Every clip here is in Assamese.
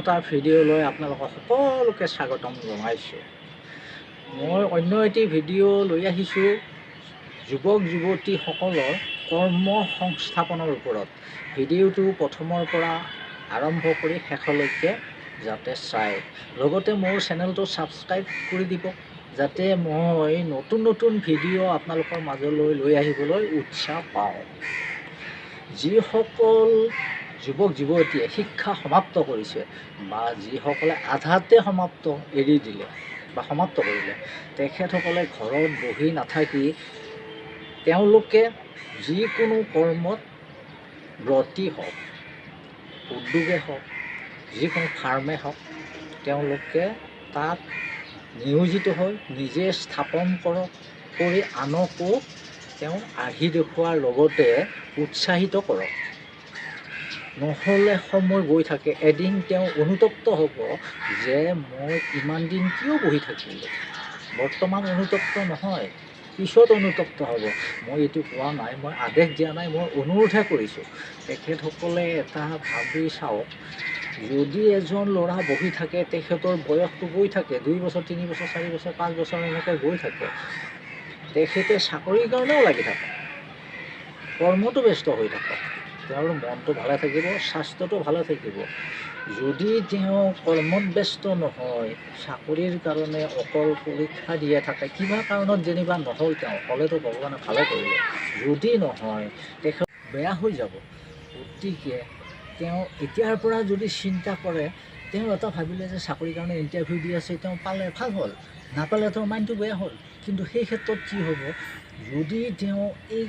এটা ভিডিঅ'লৈ আপোনালোকক সকলোকে স্বাগতম জনাইছোঁ। মই অন্য এটি ভিডিঅ' লৈ আহিছোঁ যুৱক যুৱতীসকলৰ কৰ্ম সংস্থাপনৰ ওপৰত। ভিডিঅ'টো প্ৰথমৰ পৰা আৰম্ভ কৰি শেষলৈকে যাতে চায়, লগতে মোৰ চেনেলটো ছাবস্ক্ৰাইব কৰি দিব, যাতে মই নতুন নতুন ভিডিঅ' আপোনালোকৰ মাজলৈ লৈ আহিবলৈ উৎসাহ পাওঁ। যিসকল যুৱক যুৱতীয়ে শিক্ষা সমাপ্ত কৰিছে বা যিসকলে আধাতে এৰি দিলে বা সমাপ্ত কৰিলে, তেখেতসকলে ঘৰত বহি নাথাকি তেওঁলোকে যিকোনো কৰ্মত ব্ৰতী হওক, উদ্যোগে হওক, যিকোনো ফাৰ্মে হওক, তেওঁলোকে তাত নিয়োজিত হৈ নিজে স্থাপন কৰক, কৰি আনকো তেওঁ আৰ্হি দেখুওৱাৰ লগতে উৎসাহিত কৰক। নহ'লে সময় গৈ থাকে, এদিন তেওঁ অনুতপ্ত হ'ব যে মই ইমান দিন কিয় বহি থাকিলোঁ। বৰ্তমান অনুতপ্ত নহয়, পিছত অনুতপ্ত হ'ব। মই এইটো কোৱা নাই, মই আদেশ দিয়া নাই, মই অনুৰোধহে কৰিছোঁ। তেখেতসকলে এটা ভাবি চাওক, যদি এজন ল'ৰা বহি থাকে, তেখেতৰ বয়সটো গৈ থাকে, 2 বছৰ 3 বছৰ 4 বছৰ 5 বছৰ এনেকৈ গৈ থাকে। তেখেতে চাকৰিৰ কাৰণেও লাগি থাকে, কৰ্মটো ব্যস্ত হৈ থাকক, তেওঁৰ মনটো ভালে থাকিব, স্বাস্থ্যটো ভালে থাকিব। যদি তেওঁ কৰ্মত ব্যস্ত নহয়, চাকৰিৰ কাৰণে অকল পৰীক্ষা দিয়ে থাকে, কিবা কাৰণত যেনিবা নহ'ল, তেওঁ হ'লেতো ভগৱানে ভালে কৰিলে, যদি নহয় তেখেত বেয়া হৈ যাব। গতিকে তেওঁ এতিয়াৰ পৰা যদি চিন্তা কৰে, তেওঁ এটা ভাবিলে যে চাকৰিৰ কাৰণে ইণ্টাৰভিউ দি আছে, তেওঁ পালে ভাল হ'ল, নাপালে তেওঁৰ মাইণ্ডটো বেয়া হ'ল। কিন্তু সেই ক্ষেত্ৰত কি হ'ব, যদি তেওঁ এই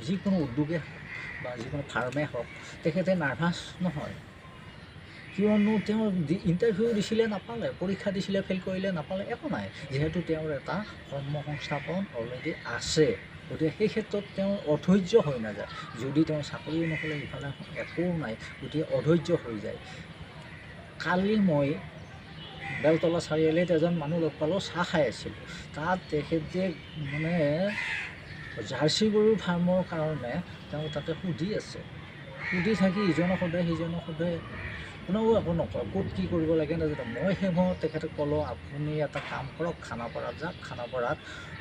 যিকোনো উদ্যোগে হওক বা যিকোনো ফাৰ্মে হওক, তেখেতে নাৰ্ভাছ নহয়। কিয়নো তেওঁ ইণ্টাৰভিউ দিছিলে নাপালে, পৰীক্ষা দিছিলে ফেইল কৰিলে নাপালে, একো নাই, যিহেতু তেওঁৰ এটা কৰ্ম সংস্থাপন অলৰেডি আছে। গতিকে সেই ক্ষেত্ৰত তেওঁৰ অধৈৰ্য হৈ নাযায়। যদি তেওঁৰ চাকৰিও নহ'লে ইফালে একো নাই, গতিকে অধৈৰ্য হৈ যায়। কালি মই বেলতলা চাৰিআলিত এজন মানুহ লগ পালোঁ, চাহ খাই আছিলোঁ। তাত তেখেতে মানে জাৰ্চি গৰুৰ ফাৰ্মৰ কাৰণে তেওঁ তাতে সুধি আছে, সুধি থাকি ইজনক সোধে সিজনক সোধে, কোনেও একো নকয়, ক'ত কি কৰিব লাগে নাজানো। মই শেষত তেখেতক ক'লোঁ, আপুনি এটা কাম কৰক, খানাপাৰাত যাওক, খানাপাৰাত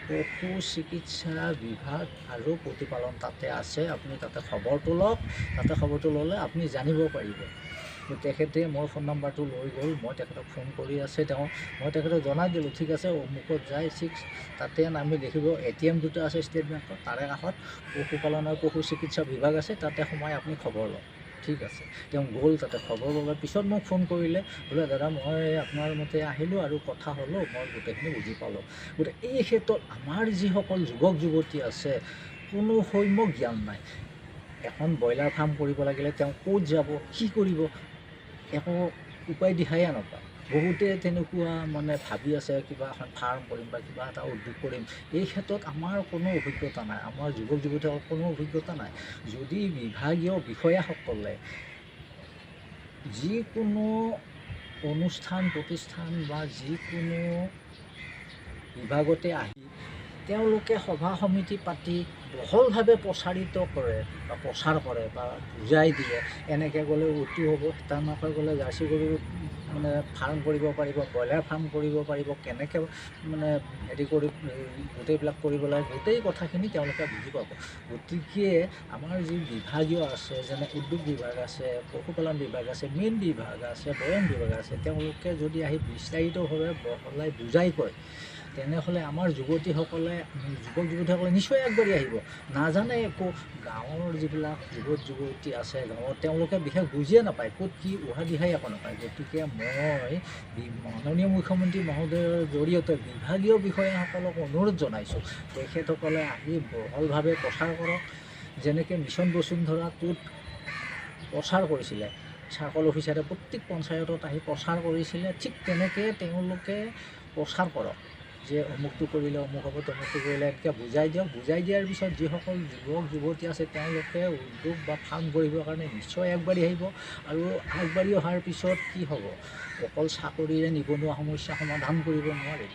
পশু চিকিৎসা বিভাগ আৰু প্ৰতিপালন তাতে আছে, আপুনি তাতে খবৰটো লওক, তাতে খবৰটো ল'লে আপুনি জানিব পাৰিব। তেখেতে মোৰ ফোন নাম্বাৰটো লৈ গ'ল, মই তেখেতক ফোন কৰি আছে, মই তেখেতক জনাই দিলোঁ, ঠিক আছে অমুকত যায় 6, তাতে নামি দেখিব ATM দুটা আছে ষ্টেট বেংকৰ, তাৰে কাষত পশুপালন আৰু পশু চিকিৎসা বিভাগ আছে, তাতে সোমাই আপুনি খবৰ লওক। ঠিক আছে, তেওঁ গ'ল, তাতে খবৰ ল'লে। পিছত মোক ফোন কৰিলে, বোলে দাদা মই আপোনাৰ মতে আহিলোঁ আৰু কথা হ'লোঁ, মই গোটেইখিনি বুজি পালোঁ। গতিকে এই ক্ষেত্ৰত আমাৰ যিসকল যুৱক যুৱতী আছে, কোনো সম্যক জ্ঞান নাই। এখন ব্ৰইলাৰ ফাৰ্ম কৰিব লাগিলে তেওঁ ক'ত যাব, কি কৰিব, একো উপায় দিহায়ে নাপায়। বহুতে তেনেকুৱা মানে ভাবি আছে কিবা এখন ফাৰ্ম কৰিম বা কিবা এটা উদ্যোগ কৰিম। এই ক্ষেত্ৰত আমাৰ কোনো অভিজ্ঞতা নাই, আমাৰ যুৱক যুৱতীসকলৰ কোনো অভিজ্ঞতা নাই। যদি বিভাগীয় বিষয়াসকলে যিকোনো অনুষ্ঠান প্ৰতিষ্ঠান বা যিকোনো বিভাগতে আহি তেওঁলোকে সভা সমিতি পাতি বহলভাৱে প্ৰচাৰ কৰে বা বুজাই দিয়ে, এনেকৈ গ'লে উটি হ'ব, তেনেকৈ গ'লে জাৰ্চি গৰু মানে ফাৰ্ম কৰিব পাৰিব, ব্ৰইলাৰ ফাৰ্ম কৰিব পাৰিব, কেনেকৈ মানে হেৰি কৰি গোটেইবিলাক কৰিব লাগে, গোটেই কথাখিনি তেওঁলোকে বুজি পাব। গতিকে আমাৰ যি বিভাগীয় আছে, যেনে উদ্যোগ বিভাগ আছে, পশুপালন বিভাগ আছে, মীন বিভাগ আছে, বয়ন বিভাগ আছে, তেওঁলোকে যদি আহি বিস্তাৰিতভাৱে বহলাই বুজাই কয়, তেনেহ'লে আমাৰ যুৱক যুৱতীসকলে নিশ্চয় আগবাঢ়ি আহিব। নাজানে একো, গাঁৱৰ যিবিলাক যুৱক যুৱতী আছে গাঁৱত, তেওঁলোকে বিশেষ বুজিয়ে নাপায়, ক'ত কি উহা দিহাই একো নাপায়। গতিকে মই মাননীয় মুখ্যমন্ত্ৰী মহোদয়ৰ জৰিয়তে বিভাগীয় বিষয়াসকলক অনুৰোধ জনাইছোঁ, তেখেতসকলে আহি বহলভাৱে প্ৰচাৰ কৰক। যেনেকৈ মিছন বসুন্ধৰাটোত প্ৰচাৰ কৰিছিলে, চাৰ্কল অফিচাৰে প্ৰত্যেক পঞ্চায়তত আহি প্ৰচাৰ কৰিছিলে, ঠিক তেনেকৈ তেওঁলোকে প্ৰচাৰ কৰক যে অমুকটো কৰিলে অমুক হ'ব, তমুকটো কৰিলে, এনেকৈ বুজাই দিয়ক। বুজাই দিয়াৰ পিছত যিসকল যুৱক যুৱতী আছে তেওঁলোকে উদ্যোগ বা ফাৰ্ম কৰিবৰ কাৰণে নিশ্চয় আগবাঢ়ি আহিব। আৰু আগবাঢ়ি অহাৰ পিছত কি হ'ব, অকল চাকৰিৰে নিবনুৱা সমস্যা সমাধান কৰিব নোৱাৰি।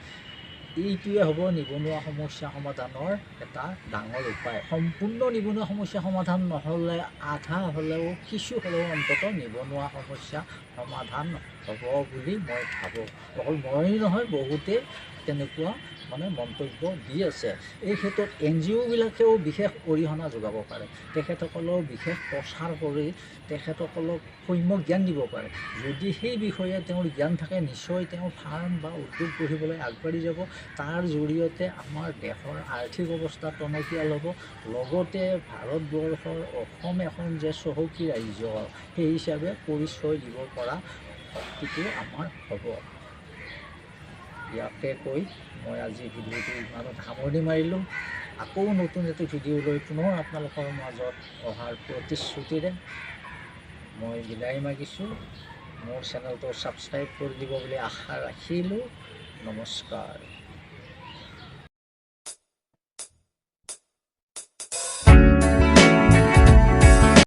এইটোৱে হ'ব নিবনুৱা সমস্যা সমাধানৰ এটা ডাঙৰ উপায়। সম্পূৰ্ণ নিবনুৱা সমস্যা সমাধান নহ'লে আধা হ'লেও কিছু হ'লেও অন্ততঃ নিবনুৱা সমস্যা সমাধান হ'ব বুলি মই ভাবোঁ। অকল মই নহয়, বহুতেই তেনেকুৱা মন্তব্য দি আছে। এই ক্ষেত্ৰত NGOবিলাকেও বিশেষ অৰিহণা যোগাব পাৰে। তেখেতসকলেও বিশেষ প্ৰচাৰ কৰি তেখেতসকলক সম্যক জ্ঞান দিব পাৰে। যদি সেই বিষয়ে তেওঁৰ জ্ঞান থাকে, নিশ্চয় তেওঁ ফাৰ্ম বা উদ্যোগ গঢ়িবলৈ আগবাঢ়ি যাব। তাৰ জৰিয়তে আমাৰ দেশৰ আৰ্থিক অৱস্থা টনকিয়াল হ'ব। লগতে ভাৰতবৰ্ষৰ অসম এখন যে চহকী ৰাজ্য, সেই হিচাপে পৰিচয় দিব পৰা শক্তিটো আমাৰ হ'ব। ইয়াকে কৈ মই আজি ভিডিঅ'টো ইমানত সামৰণি মাৰিলোঁ। আকৌ নতুন এটি ভিডিঅ' লৈ পুনৰ আপোনালোকৰ মাজত অহাৰ প্ৰতিশ্ৰুতিৰে মই বিদায় মাগিছোঁ। মোৰ চেনেলটো ছাবস্ক্ৰাইব কৰি দিব বুলি আশা ৰাখিলোঁ। নমস্কাৰ।